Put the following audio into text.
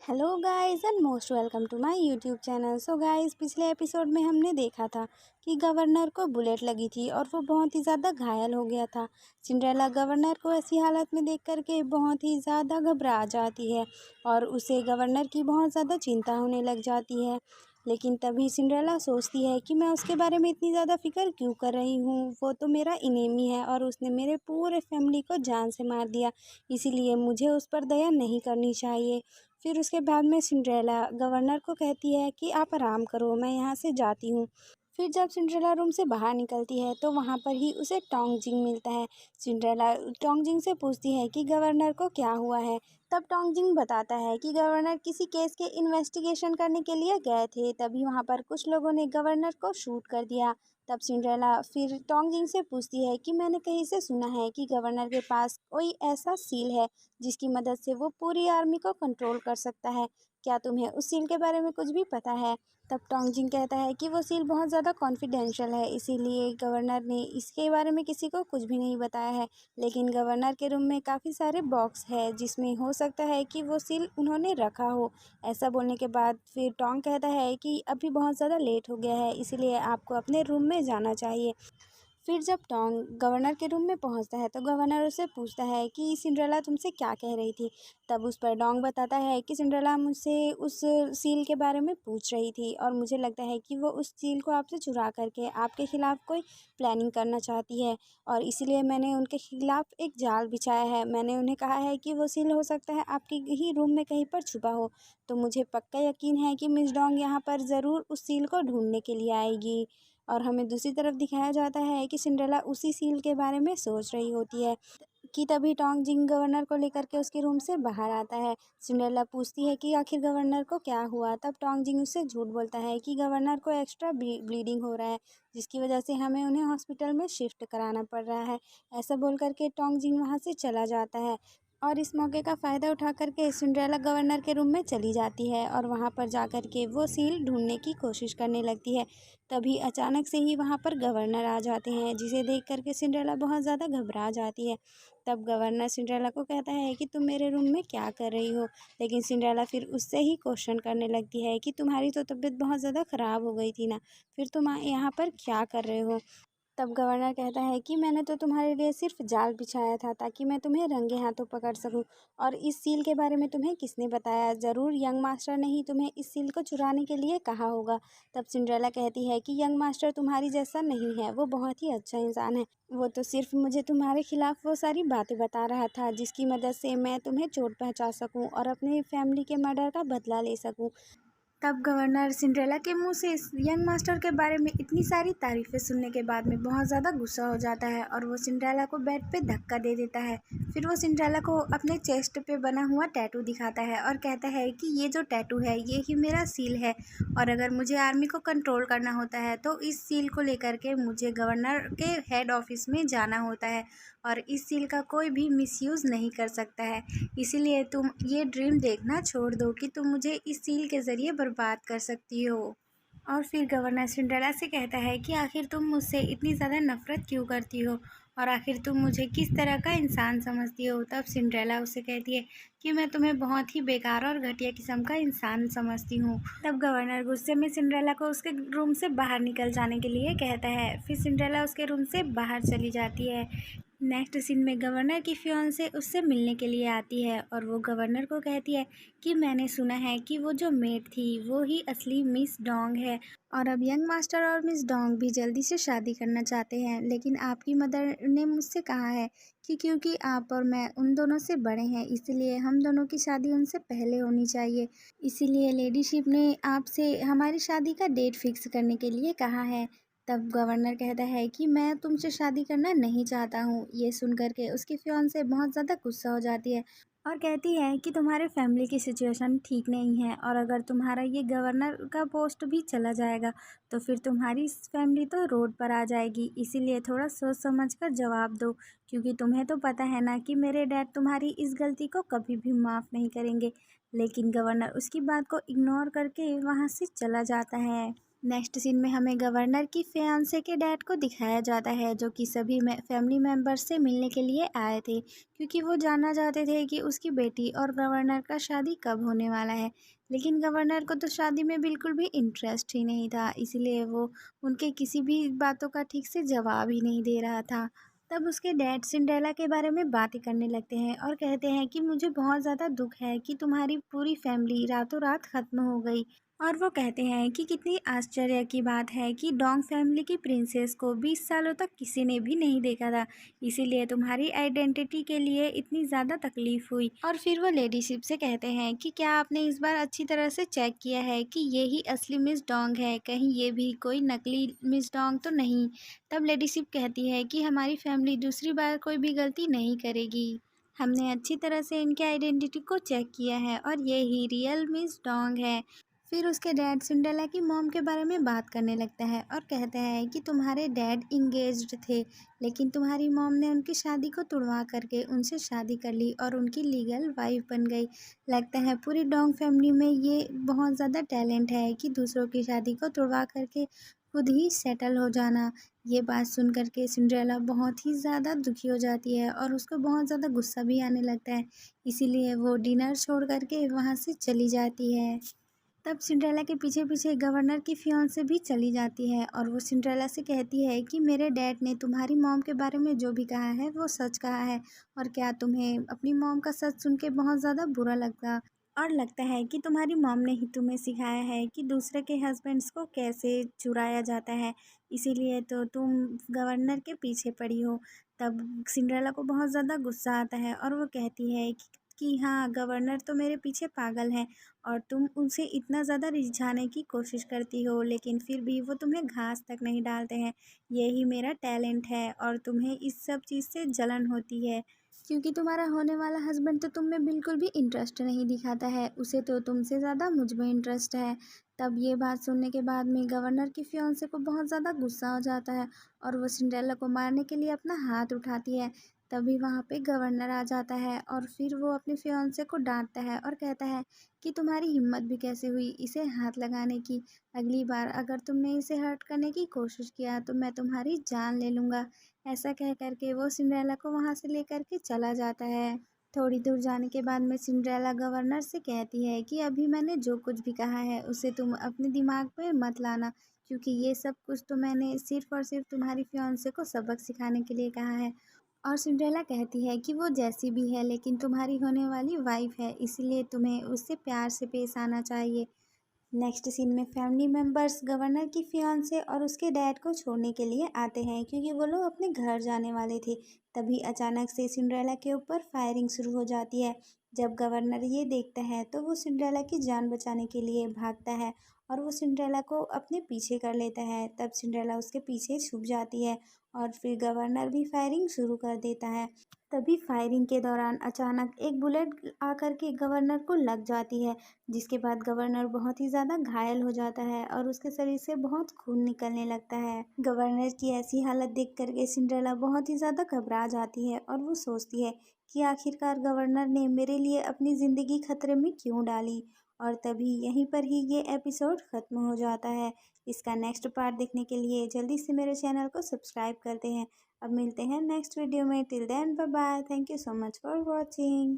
Hello guys and most welcome to my YouTube channel. So guys, पिछले episode में हमने देखा था कि गवर्नर को बुलेट लगी थी और वो बहुत ही ज़्यादा घायल हो गया था। सिंड्रेला गवर्नर को ऐसी हालत में देख करके बहुत ही ज़्यादा घबरा जाती है और उसे गवर्नर की बहुत ज़्यादा चिंता होने लग जाती है। लेकिन तभी सिंड्रेला सोचती है कि मैं उसके बारे में इतनी ज़्यादा फिक्र क्यों कर रही हूँ, वो तो मेरा इनेमी है और उसने मेरे पूरे फैमिली को जान से मार दिया, इसीलिए मुझे उस पर दया नहीं करनी चाहिए। फिर उसके बाद में सिंड्रेला गवर्नर को कहती है कि आप आराम करो, मैं यहाँ से जाती हूँ। फिर जब सिंड्रेला रूम से बाहर निकलती है तो वहाँ पर ही उसे टोंगजिंग मिलता है। सिंड्रेला टोंगजिंग से पूछती है कि गवर्नर को क्या हुआ है। तब टोंगजिंग बताता है कि गवर्नर किसी केस के इन्वेस्टिगेशन करने के लिए गए थे, तभी वहाँ पर कुछ लोगों ने गवर्नर को शूट कर दिया। तब सिंड्रेला फिर टोंगजिंग से पूछती है कि मैंने कहीं से सुना है कि गवर्नर के पास कोई ऐसा सील है जिसकी मदद से वो पूरी आर्मी को कंट्रोल कर सकता है। क्या तुम्हें उस सील के बारे में कुछ भी पता है? तब टोंगजिंग कहता है कि वो सील बहुत ज़्यादा कॉन्फिडेंशियल है, इसीलिए गवर्नर ने इसके बारे में किसी को कुछ भी नहीं बताया है। लेकिन गवर्नर के रूम में काफ़ी सारे बॉक्स है जिसमें हो सकता है कि वो सील उन्होंने रखा हो। ऐसा बोलने के बाद फिर टोंग कहता है कि अभी बहुत ज़्यादा लेट हो गया है, इसीलिए आपको अपने रूम में जाना चाहिए। फिर जब टोंग गवर्नर के रूम में पहुंचता है तो गवर्नर उससे पूछता है कि सिंड्रेला तुमसे क्या कह रही थी। तब उस पर डोंग बताता है कि सिंड्रेला मुझसे उस सील के बारे में पूछ रही थी और मुझे लगता है कि वो उस सील को आपसे चुरा करके आपके खिलाफ़ कोई प्लानिंग करना चाहती है और इसीलिए मैंने उनके खिलाफ़ एक जाल बिछाया है। मैंने उन्हें कहा है कि वो सील हो सकता है आपके ही रूम में कहीं पर छुपा हो, तो मुझे पक्का यकीन है कि मिस डोंग यहाँ पर ज़रूर उस सील को ढूंढने के लिए आएगी। और हमें दूसरी तरफ दिखाया जाता है कि सिंड्रेला उसी सील के बारे में सोच रही होती है कि तभी टोंगजिंग गवर्नर को लेकर के उसके रूम से बाहर आता है। सिंड्रेला पूछती है कि आखिर गवर्नर को क्या हुआ। तब टोंगजिंग उससे झूठ बोलता है कि गवर्नर को एक्स्ट्रा ब्लीडिंग हो रहा है, जिसकी वजह से हमें उन्हें हॉस्पिटल में शिफ्ट कराना पड़ रहा है। ऐसा बोल करके टोंगजिंग वहाँ से चला जाता है और इस मौके का फ़ायदा उठा करके सिंड्रेला गवर्नर के रूम में चली जाती है और वहाँ पर जा कर के वो सील ढूंढने की कोशिश करने लगती है। तभी अचानक से ही वहाँ पर गवर्नर आ जाते हैं, जिसे देख कर के सिंड्रेला बहुत ज़्यादा घबरा जाती है। तब गवर्नर सिंड्रेला को कहता है कि तुम मेरे रूम में क्या कर रही हो। लेकिन सिंड्रेला फिर उससे ही क्वेश्चन करने लगती है कि तुम्हारी तो तबीयत बहुत ज़्यादा ख़राब हो गई थी ना, फिर तुम यहाँ पर क्या कर रहे हो। तब गवर्नर कहता है कि मैंने तो तुम्हारे लिए सिर्फ जाल बिछाया था ताकि मैं तुम्हें रंगे हाथों पकड़ सकूं, और इस सील के बारे में तुम्हें किसने बताया? ज़रूर यंग मास्टर ने ही तुम्हें इस सील को चुराने के लिए कहा होगा। तब सिंड्रेला कहती है कि यंग मास्टर तुम्हारी जैसा नहीं है, वो बहुत ही अच्छा इंसान है। वो तो सिर्फ मुझे तुम्हारे खिलाफ वो सारी बातें बता रहा था जिसकी मदद से मैं तुम्हें चोट पहुँचा सकूँ और अपनी फैमिली के मर्डर का बदला ले सकूँ। तब गवर्नर सिंड्रेला के मुंह से इस यंग मास्टर के बारे में इतनी सारी तारीफ़ें सुनने के बाद में बहुत ज़्यादा गुस्सा हो जाता है और वो सिंड्रेला को बेड पे धक्का दे देता है। फिर वो सिंड्रेला को अपने चेस्ट पे बना हुआ टैटू दिखाता है और कहता है कि ये जो टैटू है ये ही मेरा सील है, और अगर मुझे आर्मी को कंट्रोल करना होता है तो इस सील को लेकर के मुझे गवर्नर के हेड ऑफिस में जाना होता है और इस सील का कोई भी मिसयूज़ नहीं कर सकता है। इसीलिए तुम ये ड्रीम देखना छोड़ दो कि तुम मुझे इस सील के ज़रिए बर्बाद कर सकती हो। और फिर गवर्नर सिंड्रेला से कहता है कि आखिर तुम मुझसे इतनी ज़्यादा नफ़रत क्यों करती हो और आखिर तुम मुझे किस तरह का इंसान समझती हो। तब सिंड्रेला उससे कहती है कि मैं तुम्हें बहुत ही बेकार और घटिया किस्म का इंसान समझती हूँ। तब गवर्नर गुस्से में सिंड्रेला को उसके रूम से बाहर निकल जाने के लिए कहता है। फिर सिंड्रेला उसके रूम से बाहर चली जाती है। नेक्स्ट सीन में गवर्नर की फियांसे उससे मिलने के लिए आती है और वो गवर्नर को कहती है कि मैंने सुना है कि वो जो मेड थी वो ही असली मिस डोंग है, और अब यंग मास्टर और मिस डोंग भी जल्दी से शादी करना चाहते हैं, लेकिन आपकी मदर ने मुझसे कहा है कि क्योंकि आप और मैं उन दोनों से बड़े हैं इसलिए हम दोनों की शादी उनसे पहले होनी चाहिए। इसीलिए लेडीशिप ने आपसे हमारी शादी का डेट फिक्स करने के लिए कहा है। तब गवर्नर कहता है कि मैं तुमसे शादी करना नहीं चाहता हूँ। ये सुनकर के उसकी फियांसे बहुत ज़्यादा गुस्सा हो जाती है और कहती है कि तुम्हारे फैमिली की सिचुएशन ठीक नहीं है, और अगर तुम्हारा ये गवर्नर का पोस्ट भी चला जाएगा तो फिर तुम्हारी फैमिली तो रोड पर आ जाएगी, इसीलिए थोड़ा सोच समझ कर जवाब दो, क्योंकि तुम्हें तो पता है ना कि मेरे डैड तुम्हारी इस गलती को कभी भी माफ़ नहीं करेंगे। लेकिन गवर्नर उसकी बात को इग्नोर करके वहाँ से चला जाता है। नेक्स्ट सीन में हमें गवर्नर की फियांसे के डैड को दिखाया जाता है, जो कि सभी फैमिली मेम्बर्स से मिलने के लिए आए थे, क्योंकि वो जानना चाहते थे कि उसकी बेटी और गवर्नर का शादी कब होने वाला है। लेकिन गवर्नर को तो शादी में बिल्कुल भी इंटरेस्ट ही नहीं था, इसीलिए वो उनके किसी भी बातों का ठीक से जवाब ही नहीं दे रहा था। तब उसके डैड सिंड्रेला के बारे में बातें करने लगते हैं और कहते हैं कि मुझे बहुत ज़्यादा दुख है कि तुम्हारी पूरी फैमिली रातों रात ख़त्म हो गई। और वो कहते हैं कि कितनी आश्चर्य की बात है कि डोंग फैमिली की प्रिंसेस को 20 सालों तक किसी ने भी नहीं देखा था, इसीलिए तुम्हारी आइडेंटिटी के लिए इतनी ज़्यादा तकलीफ हुई। और फिर वो लेडीशिप से कहते हैं कि क्या आपने इस बार अच्छी तरह से चेक किया है कि ये ही असली मिस डोंग है, कहीं ये भी कोई नकली मिस डोंग तो नहीं। तब लेडीशिप कहती है कि हमारी फैमिली दूसरी बार कोई भी गलती नहीं करेगी, हमने अच्छी तरह से इनके आइडेंटिटी को चेक किया है और ये ही रियल मिस डोंग है। फिर उसके डैड सिंड्रेला की मॉम के बारे में बात करने लगता है और कहता है कि तुम्हारे डैड इंगेज्ड थे, लेकिन तुम्हारी मॉम ने उनकी शादी को तुड़वा करके उनसे शादी कर ली और उनकी लीगल वाइफ बन गई। लगता है पूरी डोंग फैमिली में ये बहुत ज़्यादा टैलेंट है कि दूसरों की शादी को तुड़वा करके खुद ही सेटल हो जाना। ये बात सुन करके सिंड्रेला बहुत ही ज़्यादा दुखी हो जाती है और उसको बहुत ज़्यादा गुस्सा भी आने लगता है, इसीलिए वो डिनर छोड़ करके वहाँ से चली जाती है। तब सिंड्रेला के पीछे पीछे गवर्नर की फियांसे भी चली जाती है और वो सिंड्रेला से कहती है कि मेरे डैड ने तुम्हारी मॉम के बारे में जो भी कहा है वो सच कहा है, और क्या तुम्हें अपनी मॉम का सच सुन के बहुत ज़्यादा बुरा लगता और लगता है कि तुम्हारी मॉम ने ही तुम्हें सिखाया है कि दूसरे के हस्बैंड्स को कैसे चुराया जाता है, इसीलिए तो तुम गवर्नर के पीछे पड़ी हो। तब सिंड्रेला को बहुत ज़्यादा गुस्सा आता है और वो कहती है कि हाँ, गवर्नर तो मेरे पीछे पागल है और तुम उनसे इतना ज़्यादा रिझाने की कोशिश करती हो, लेकिन फिर भी वो तुम्हें घास तक नहीं डालते हैं। यही मेरा टैलेंट है और तुम्हें इस सब चीज़ से जलन होती है, क्योंकि तुम्हारा होने वाला हस्बैंड तो तुम में बिल्कुल भी इंटरेस्ट नहीं दिखाता है, उसे तो तुमसे ज़्यादा मुझ में इंटरेस्ट है। तब ये बात सुनने के बाद में गवर्नर की फियांसे को बहुत ज़्यादा गुस्सा हो जाता है और वो सिंड्रेला को मारने के लिए अपना हाथ उठाती है। तभी वहाँ पे गवर्नर आ जाता है और फिर वो अपने फियांसे को डांटता है और कहता है कि तुम्हारी हिम्मत भी कैसे हुई इसे हाथ लगाने की, अगली बार अगर तुमने इसे हर्ट करने की कोशिश किया तो मैं तुम्हारी जान ले लूँगा। ऐसा कह कर के वो सिंड्रेला को वहाँ से लेकर के चला जाता है। थोड़ी दूर जाने के बाद में सिंड्रेला गवर्नर से कहती है कि अभी मैंने जो कुछ भी कहा है उसे तुम अपने दिमाग पे मत लाना, क्योंकि ये सब कुछ तो मैंने सिर्फ़ और सिर्फ तुम्हारी फियांसे को सबक सिखाने के लिए कहा है। और सिंड्रेला कहती है कि वो जैसी भी है लेकिन तुम्हारी होने वाली वाइफ़ है, इसीलिए तुम्हें उससे प्यार से पेश आना चाहिए। नेक्स्ट सीन में फैमिली मेंबर्स गवर्नर की फियांसे और उसके डैड को छोड़ने के लिए आते हैं, क्योंकि वो लोग अपने घर जाने वाले थे। तभी अचानक से सिंड्रेला के ऊपर फायरिंग शुरू हो जाती है। जब गवर्नर ये देखता है तो वो सिंड्रेला की जान बचाने के लिए भागता है और वो सिंड्रेला को अपने पीछे कर लेता है। तब सिंड्रेला उसके पीछे छुप जाती है और फिर गवर्नर भी फायरिंग शुरू कर देता है। तभी फायरिंग के दौरान अचानक एक बुलेट आकर के गवर्नर को लग जाती है, जिसके बाद गवर्नर बहुत ही ज़्यादा घायल हो जाता है और उसके शरीर से बहुत खून निकलने लगता है। गवर्नर की ऐसी हालत देख करके सिंड्रेला बहुत ही ज़्यादा घबरा जाती है और वो सोचती है कि आखिरकार गवर्नर ने मेरे लिए अपनी ज़िंदगी खतरे में क्यों डाली। और तभी यहीं पर ही ये एपिसोड ख़त्म हो जाता है। इसका नेक्स्ट पार्ट देखने के लिए जल्दी से मेरे चैनल को सब्सक्राइब करते हैं। अब मिलते हैं नेक्स्ट वीडियो में। Till then bye bye. Thank you so much for watching.